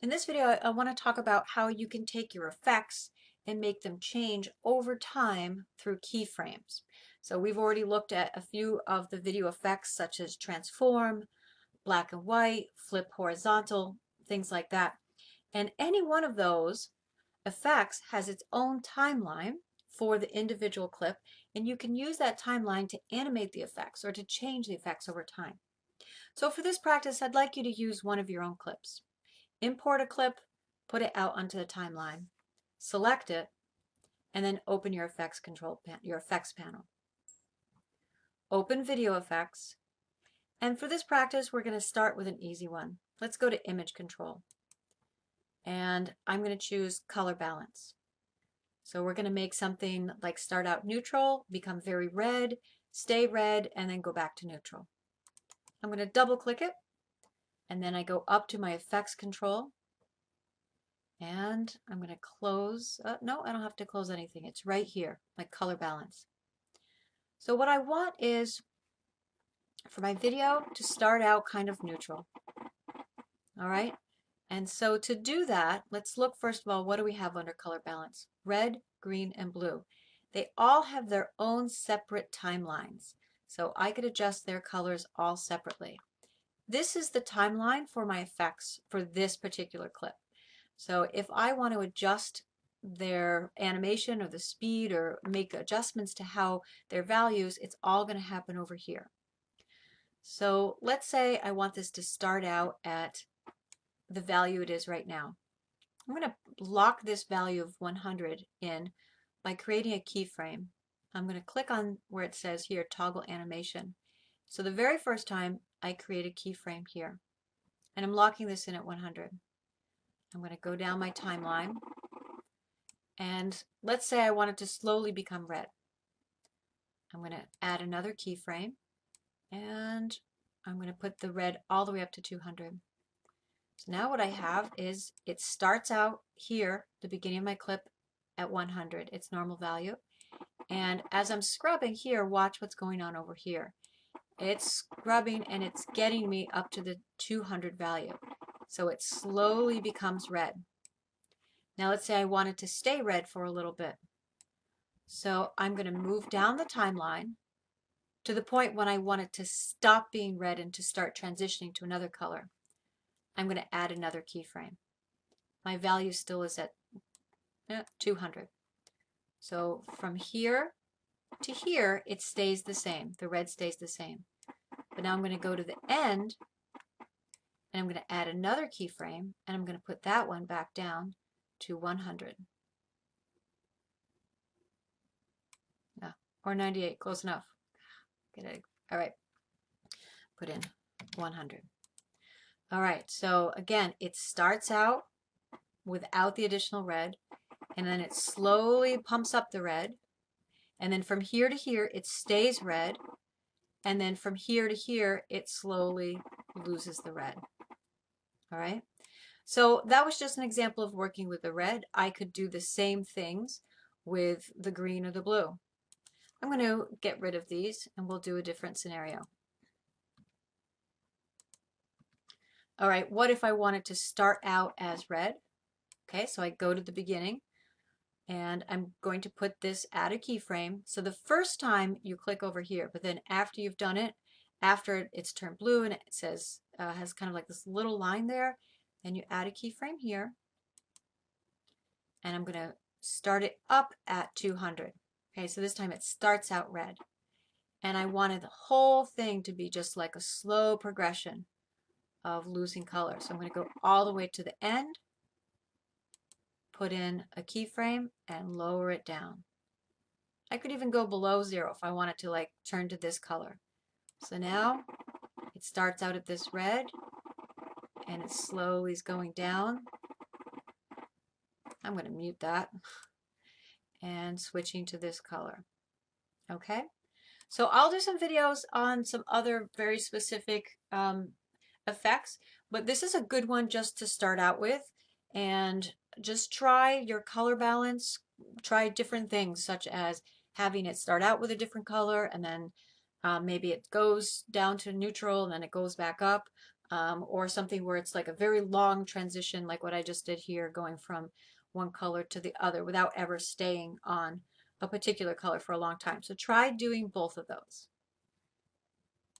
In this video, I want to talk about how you can take your effects and make them change over time through keyframes. So we've already looked at a few of the video effects such as transform, black and white, flip horizontal, things like that. And any one of those effects has its own timeline for the individual clip, and you can use that timeline to animate the effects or to change the effects over time. So for this practice, I'd like you to use one of your own clips. Import a clip, put it out onto the timeline, select it, and then open your effects panel. Open video effects, and for this practice we're going to start with an easy one. Let's go to image control, and I'm going to choose color balance. So we're going to make something like start out neutral, become very red, stay red, and then go back to neutral. I'm going to double click it, and then I go up to my effects control. And I'm going to close, no, I don't have to close anything. It's right here, my color balance. So what I want is for my video to start out kind of neutral. All right. And so to do that, let's look first of all, what do we have under color balance? Red, green, and blue. They all have their own separate timelines. So I could adjust their colors all separately. This is the timeline for my effects for this particular clip. So if I want to adjust their animation or the speed or make adjustments to how their values, it's all going to happen over here. So let's say I want this to start out at the value it is right now. I'm going to lock this value of 100 in by creating a keyframe. I'm going to click on where it says here toggle animation. So the very first time I create a keyframe here, and I'm locking this in at 100. I'm going to go down my timeline, and let's say I want it to slowly become red. I'm going to add another keyframe, and I'm going to put the red all the way up to 200. So now what I have is it starts out here, the beginning of my clip, at 100, its normal value. And as I'm scrubbing here, watch what's going on over here. It's scrubbing and it's getting me up to the 200 value. So it slowly becomes red. Now let's say I want it to stay red for a little bit. So I'm going to move down the timeline to the point when I want it to stop being red and to start transitioning to another color. I'm going to add another keyframe. My value still is at 200. So from here to here, it stays the same. The red stays the same. But now I'm going to go to the end, and I'm going to add another keyframe, and I'm going to put that one back down to 100. Yeah, or 98, close enough. Get it. All right, put in 100. All right, so again, it starts out without the additional red, and then it slowly pumps up the red, and then from here to here, it stays red, and then from here to here, it slowly loses the red. All right. So that was just an example of working with the red. I could do the same things with the green or the blue. I'm going to get rid of these and we'll do a different scenario. All right, what if I wanted to start out as red? Okay, so I go to the beginning and I'm going to put this at a keyframe. So the first time you click over here, but then after you've done it, after it's turned blue and it says, has kind of like this little line there, and you add a keyframe here, and I'm going to start it up at 200. Okay, so this time it starts out red, and I wanted the whole thing to be just like a slow progression of losing color. So I'm going to go all the way to the end, put in a keyframe, and lower it down. I could even go below 0 if I wanted to like turn to this color. So now it starts out at this red, and it slowly is going down. I'm going to mute that and switching to this color. Okay, so I'll do some videos on some other very specific effects, but this is a good one just to start out with, and just try your color balance. Try different things such as having it start out with a different color and then maybe it goes down to neutral and then it goes back up. or something where it's like a very long transition, like what I just did here, going from one color to the other without ever staying on a particular color for a long time. So try doing both of those.